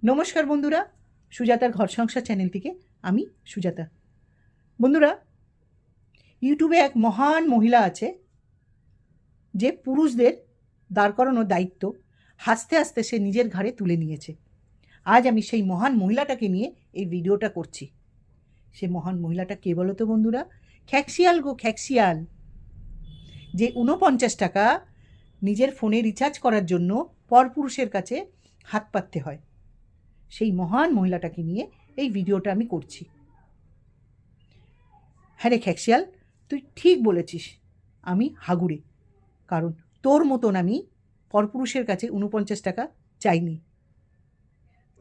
নমস্কার বন্ধুরা, সুজাতার ঘর সংসার চ্যানেল থেকে আমি সুজাতা। বন্ধুরা, ইউটিউবে এক মহান মহিলা আছে যে পুরুষদের দাঁড় করানোর দায়িত্ব হাসতে হাসতে সে নিজের ঘাড়ে তুলে নিয়েছে। আজ আমি সেই মহান মহিলাটাকে নিয়ে এই ভিডিওটা করছি। সে মহান মহিলাটা কে বলো তো বন্ধুরা? খ্যাকশিয়াল গো খ্যাকশিয়াল, যে 49 টাকা নিজের ফোনে রিচার্জ করার জন্য পরপুরুষের কাছে হাত পাততে হয়। সেই মহান মহিলাটাকে নিয়ে এই ভিডিওটা আমি করছি। হ্যাঁ রে খ্যাকশিয়াল, তুই ঠিক বলেছিস, আমি হাগুড়ে। কারণ তোর মতন আমি পরপুরুষের কাছে 49 টাকা চাইনি।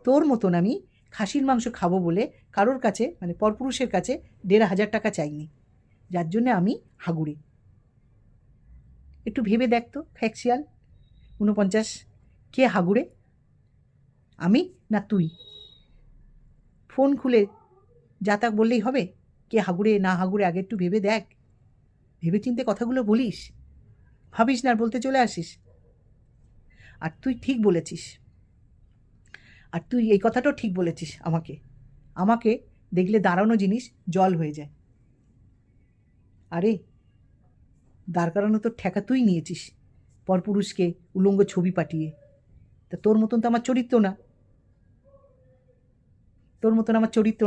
তোর মতন আমি খাসির মাংস খাবো বলে কারোর কাছে মানে পরপুরুষের কাছে 1500 টাকা চাইনি, যার জন্যে আমি হাগুড়ে। একটু ভেবে দেখ তো খ্যাকশিয়াল, 49 কে হাগুড়ে, আমি না তুই? ফোন খুলে যা তা বললেই হবে? কে হাগুড়ে না হাগুড়ে আগে একটু ভেবে দেখ। ভেবে চিন্তে কথাগুলো বলিস, ভাবিস না আর বলতে চলে আসিস। আর তুই ঠিক বলেছিস, আর তুই এই কথাটাও ঠিক বলেছিস। আমাকে দেখলে দাঁড়ানো জিনিস জল হয়ে যায়। আরে দাঁড় করানো তোর ঠেকা তুই নিয়েছিস পরপুরুষকে উলঙ্গ ছবি পাঠিয়ে। তা তোর মতন তো আমার চরিত্র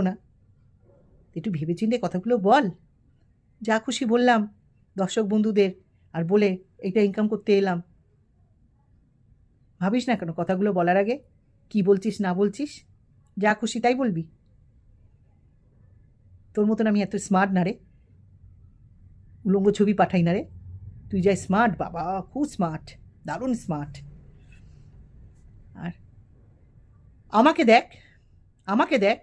না, একটু ভেবেচিন্তে কথাগুলো বল। যা খুশি বললাম দর্শক বন্ধুদের, আর বলে এইটা ইনকাম করতে এলাম। ভাবিস না কেন কথাগুলো বলার আগে কি বলছিস না বলছিস? যা খুশি তাই বলবি? তোর মতন আমি এত স্মার্ট না রে, উলঙ্গ ছবি পাঠাই না রে। তুই যাই স্মার্ট বাবা, খুব স্মার্ট, দারুণ স্মার্ট। আর আমাকে দেখ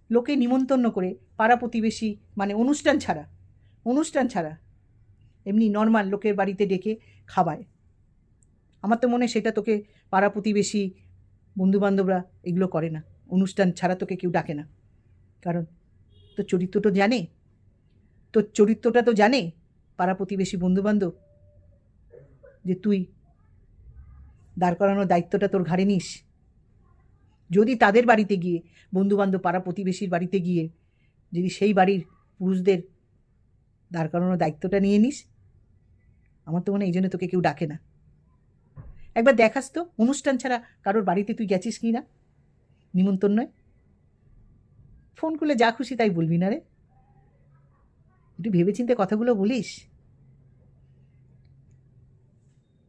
লোকে নিমন্ত্রণ করে পাড়া প্রতিবেশী, মানে অনুষ্ঠান ছাড়া এমনি নর্মাল লোকের বাড়িতে ডেকে খাওয়ায়। আমার তো মনে হয় সেটা তোকে পাড়া প্রতিবেশী বন্ধুবান্ধবরা এগুলো করে না। অনুষ্ঠান ছাড়া তোকে কেউ ডাকে না, কারণ তোর চরিত্রটা তো জানে পাড়া প্রতিবেশী বন্ধুবান্ধব, যে তুই দাঁড় করানোর দায়িত্বটা তোর ঘাড়ে নিস। যদি তাদের বাড়িতে গিয়ে, বন্ধুবান্ধব পাড়া প্রতিবেশীর বাড়িতে গিয়ে যদি সেই বাড়ির পুরুষদের দাঁড় করানোর দায়িত্বটা নিয়ে নিস, আমার তো মনে হয় এই জন্য তোকে কেউ ডাকে না। একবার দেখাস তো অনুষ্ঠান ছাড়া কারোর বাড়িতে তুই গেছিস কি না, নিমন্ত্রণ নয়। ফোন করলে যা খুশি তাই বলবি না রে, একটু ভেবেচিন্তে কথাগুলো বলিস।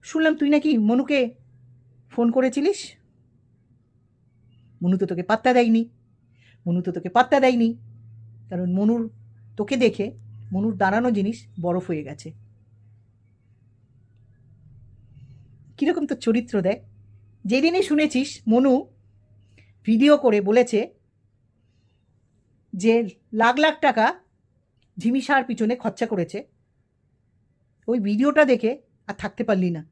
শুনলাম তুই নাকি মনুকে ফোন করেছিলিস। মনু তো তোকে পাত্তা দেয়নি, কারণ তোকে দেখে মনুর দাঁড়ানো জিনিস বরফ হয়ে গেছে। কীরকম তো চরিত্র দেখ। যেদিনই শুনেছিস মনু ভিডিও করে বলেছে যে লাখ লাখ টাকা ঝিমিসার পিছনে খরচা করেছে, ওই ভিডিওটা দেখে আর থাকতে পারলি না।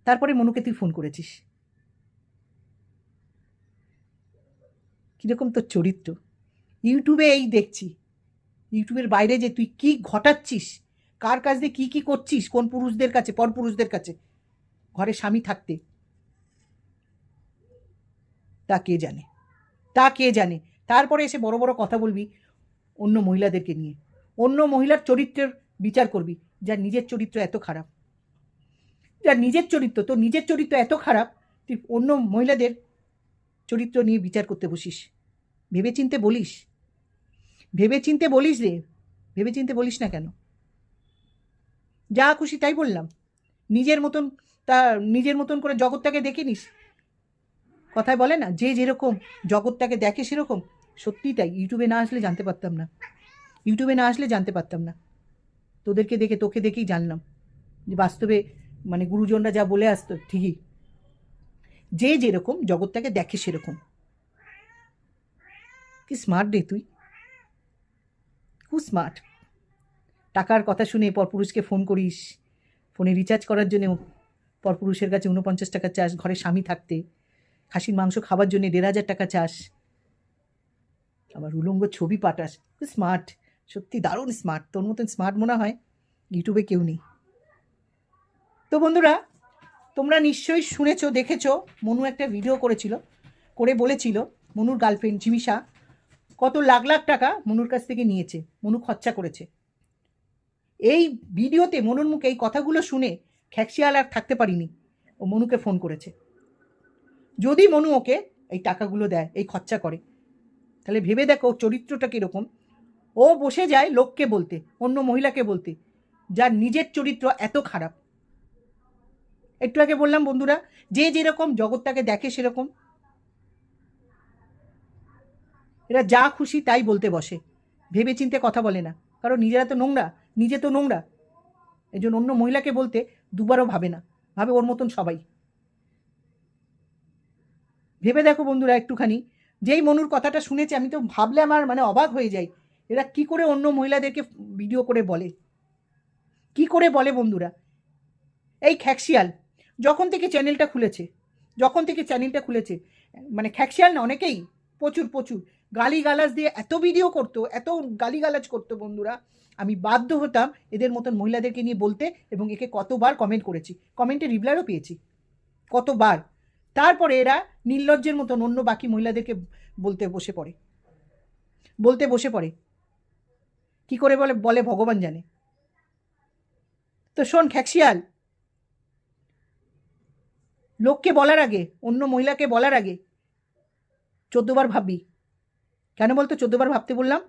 তারপরে মনুকে তুই ফোন করেছিস। কীরকম তোর চরিত্র। ইউটিউবে এই দেখছি, ইউটিউবের বাইরে যে তুই কি ঘটাচ্ছিস, কার কাছ দিয়ে কী করছিস, কোন পুরুষদের কাছে, পরপুরুষদের কাছে, ঘরে স্বামী থাকতে, তা কে জানে। তারপরে এসে বড় বড় কথা বলবি অন্য মহিলাদেরকে নিয়ে, অন্য মহিলার চরিত্রের বিচার করবি, যার নিজের চরিত্র এত খারাপ, তোর নিজের চরিত্র এত খারাপ, তুই অন্য মহিলাদের চরিত্র নিয়ে বিচার করতে বসিস। ভেবেচিন্তে বলিস রে, ভেবেচিন্তে বলিস না কেন? যা খুশি তাই বললাম। নিজের মতন করে জগৎটাকে দেখে নিস। কথায় বলে না, যে যেরকম জগৎটাকে দেখে সেরকম। সত্যিই তাই। ইউটিউবে না আসলে জানতে পারতাম না। তোকে দেখেই জানলাম যে বাস্তবে মানে গুরুজনরা যা বলে আসতো ঠিকই, যে যেরকম জগৎটাকে দেখে সেরকম। কি স্মার্ট রে তুই, খুব স্মার্ট। টাকার কথা শুনে পরপুরুষকে ফোন করিস, ফোনে রিচার্জ করার জন্য পরপুরুষের কাছে 49 টাকা চাস, ঘরে স্বামী থাকতে খাসির মাংস খাবার জন্য 1500 টাকা চাস, আবার উলঙ্গ ছবি পাঠাস। খুব স্মার্ট, সত্যি দারুণ স্মার্ট। তোর মতন স্মার্ট মনে হয় ইউটিউবে কেউ নেই। তো বন্ধুরা, তোমরা নিশ্চয়ই শুনেছো, দেখেছো, মনু একটা ভিডিও করেছিল করে বলেছিল মনুর গার্লফ্রেন্ড ঝিমিশা কত লাখ লাখ টাকা মনুর কাছ থেকে নিয়েছে, মনু খরচা করেছে। এই ভিডিওতে মনুর মুখে এই কথাগুলো শুনে খ্যাকশিয়াল আর থাকতে পারিনি, ও মনুকে ফোন করেছে। যদি মনু ওকে এই টাকাগুলো দেয়, এই খরচা করে, তাহলে ভেবে দেখো চরিত্রটা কীরকম। ও বসে যায় লোককে বলতে, অন্য মহিলাকে বলতে, যার নিজের চরিত্র এত খারাপ। একটু আগে বললাম বন্ধুরা, যে যেরকম জগৎটাকে দেখে সেরকম, এরা যা খুশি তাই বলতে বসে, ভেবে চিন্তে কথা বলে না, কারণ নিজেরা তো নোংরা, নিজে তো নোংরা, এই জন্য অন্য মহিলাকে বলতে দুবারও ভাবে না, ভাবে ওর মতন সবাই। ভেবে দেখো বন্ধুরা একটুখানি, যেই মনুর কথাটা শুনেছে আমি তো ভাবলে আমার মানে অবাক হয়ে যাই, এরা কি করে অন্য মহিলাদেরকে ভিডিও করে বলে, কি করে বলে বন্ধুরা। এই খ্যাকশিয়াল যখন থেকে চ্যানেলটা খুলেছে, মানে খ্যাকশিয়াল না, অনেকেই প্রচুর গালিগালাজ দিয়ে এত ভিডিও করতো, এত গালিগালাজ করতো বন্ধুরা, আমি বাধ্য হতাম এদের মতন মহিলাদেরকে নিয়ে বলতে, এবং একে কতবার কমেন্ট করেছি, কমেন্টে রিপ্লাইও পেয়েছি কতবার। তারপরে এরা নির্লজ্জের মতন অন্য বাকি মহিলাদেরকে বলতে বসে পড়ে, কি করে বলে ভগবান জানে। তো শোন খ্যাকশিয়াল, লোককে বলার আগে, অন্য মহিলাকে বলার আগে 14 বার ভাববি। কেন বলতো 14 বার ভাবতে বললাম?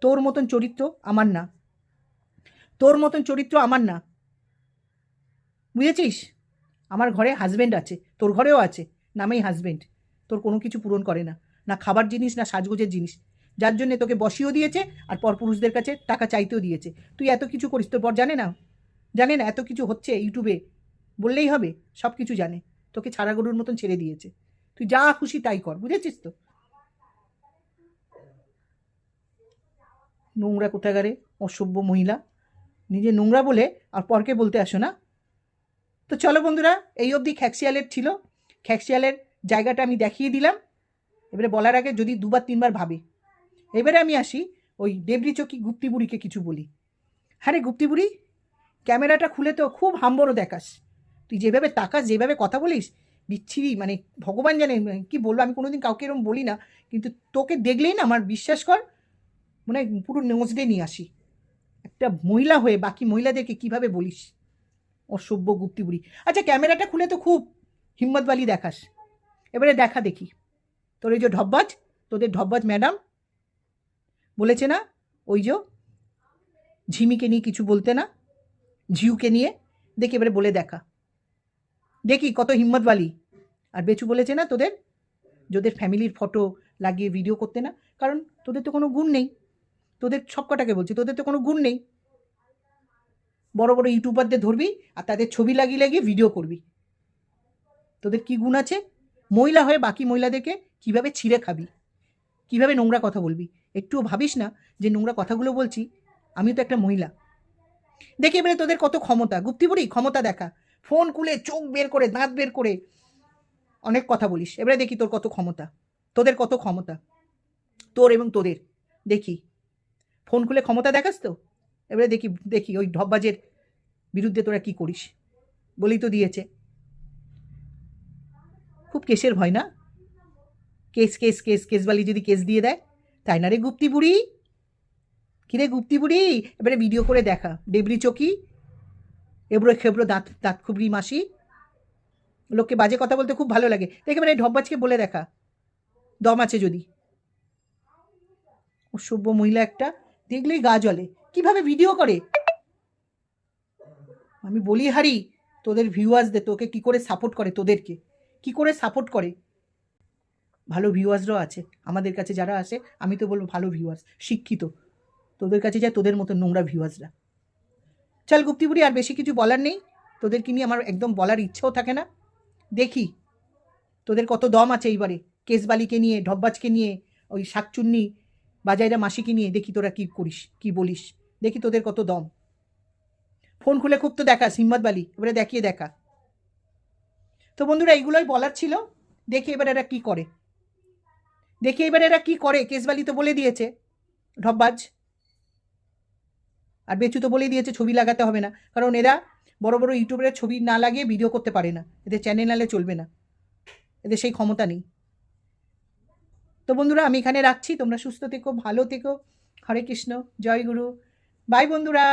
তোর মতন চরিত্র আমার না, বুঝেছিস? আমার ঘরে হাজব্যান্ড আছে, তোর ঘরেও আছে, নামেই হাজব্যান্ড, তোর কোনো কিছু পূরণ করে না, না খাবার জিনিস না সাজগোজের জিনিস, যার জন্যে তোকে বসিয়েও দিয়েছে আর পরপুরুষদের কাছে টাকা চাইতেও দিয়েছে। তুই এত কিছু করিস, তোর বর জানে না এত কিছু হচ্ছে ইউটিউবে, বললেই হবে, সব কিছু জানে, তোকে ছাড়া গরুর মতন ছেড়ে দিয়েছে, তুই যা খুশি তাই কর, বুঝেছিস তো? নোংরা কোথাকারে, অসভ্য মহিলা, নিজে নোংরা বলে আর পরকে বলতে আসো না। তো চলো বন্ধুরা, এই অবধি খ্যাকশিয়ালের ছিল, খ্যাকশিয়ালের জায়গাটা আমি দেখিয়ে দিলাম। এবারে বলার আগে যদি 2-3 বার ভাবে। এবারে আমি আসি ওই ডেবরি চকি গুপ্তি বুড়িকে কিছু বলি। হ্যাঁ রে গুপ্তি বুড়ি, ক্যামেরাটা খুলে তো খুব হাম্বরও দেখাস, তুই যেভাবে তাকাস, যেভাবে কথা বলিস, বিচ্ছিরি, মানে ভগবান জানে কি বলবো, আমি কোনোদিন কাউকে এরকম বলি না, কিন্তু তোকে দেখলেই না আমার বিশ্বাস কর মানে পুরো নজরে নিয়ে আসি। একটা মহিলা হয়ে বাকি মহিলাদেরকে কিভাবে বলিস, অসভ্য গুপ্তি বুড়ি। আচ্ছা ক্যামেরাটা খুলে তো খুব হিম্মতবালি দেখাস, এবারে দেখা দেখি তোর এই যে তোদের ঢব্বাজ ম্যাডাম বলেছে না, ওই যে ঝিমিকে নিয়ে কিছু বলতে না, ঝিউকে নিয়ে, দেখি এবারে বলে দেখি কত হিম্মতবালি। আর বেচু বলেছে না তোদের ফ্যামিলির ফটো লাগিয়ে ভিডিও করতে না, কারণ তোদের তো কোনো গুণ নেই, তোদের সব কটাকে বলছি, তোদের তো কোনো গুণ নেই। বড় বড় ইউটিউবারদের ধরবি আর তাদের ছবি লাগিয়ে ভিডিও করবি, তোদের কি গুণ আছে? মহিলা হয়ে বাকি মহিলাদেরকে কিভাবে ছিঁড়ে খাবি, কিভাবে নোংরা কথা বলবি, একটুও ভাবিস না যে নোংরা কথাগুলো বলছি আমি তো একটা মহিলা। দেখি এবারে তোদের কত ক্ষমতা, গুপ্তিবুড়ি ক্ষমতা দেখা, ফোন খুলে চোখ বের করে দাঁত বের করে অনেক কথা বলিস, এবারে দেখি তোর কত ক্ষমতা, তোদের কত ক্ষমতা, তোর এবং তোদের। দেখি ফোন খুলে ক্ষমতা দেখাস তো, এবারে দেখি ওই ঢপবাজের বিরুদ্ধে তোরা কি করিস। বলেই তো দিয়েছে, খুব কেসের ভয় না, কেসবালি যদি কেস দিয়ে দেয়, তাই না রে গুপ্তি বুড়ি? কিরে গুপ্তি বুড়ি, এবারে ভিডিও করে দেখা, ডেবরি চকি, এবড়ো খেবড়ো দাঁত খুবড়ি মাসি, লোককে বাজে কথা বলতে খুব ভালো লাগে, দেখে এবারে ঢপবাজকে বলে দেখা, দম আছে যদি। অসভ্য মহিলা একটা, দেখলেই গা জ্বলে, কিভাবে ভিডিও করে। আমি বলি হারি, তোদের ভিউয়ার্সদের তোকে কি করে সাপোর্ট করে, তোদেরকে কি করে সাপোর্ট করে। ভালো ভিউয়ার্সরাও আছে আমাদের কাছে যারা আসে, আমি তো বলবো ভালো ভিউয়ার্স, শিক্ষিত, তোদের কাছে যায় তোদের মতো নোংরা ভিউয়ার্সরা। চল গুপ্তিবুড়ি, আর বেশি কিছু বলার নেই, তোদেরকে নিয়ে আমার একদম বলার ইচ্ছেও থাকে না। দেখি তোদের কত দম আছে এইবারে, কেসবালিকে নিয়ে, ঢপবাজকে নিয়ে, ওই শাকচুন্নি বাজাইরা মাসিকে নিয়ে, দেখি তোরা কি করিস, কি বলিস, দেখি তোদের কত দম। ফোন খুলে খুব তো দেখাস হিম্মতবালি, এবারে দেখিয়ে দেখা। তো বন্ধুরা এইগুলোই বলার ছিল, দেখি এবার এরা কি করে, কেসবালি তো বলে দিয়েছে ঢপবাজ, আর বেচু তো বলে দিয়েছে ছবি লাগাতে হবে না, কারণ এরা বড় বড় ইউটিউবের ছবি না লাগিয়ে ভিডিও করতে পারে না, এদের চ্যানেলে চলবে না, এদের সেই ক্ষমতা নেই। তো বন্ধুরা আমি এখানে রাখছি, তোমরা সুস্থ থেকো, ভালো থেকো। হরে কৃষ্ণ, জয় গুরু, বাই বন্ধুরা।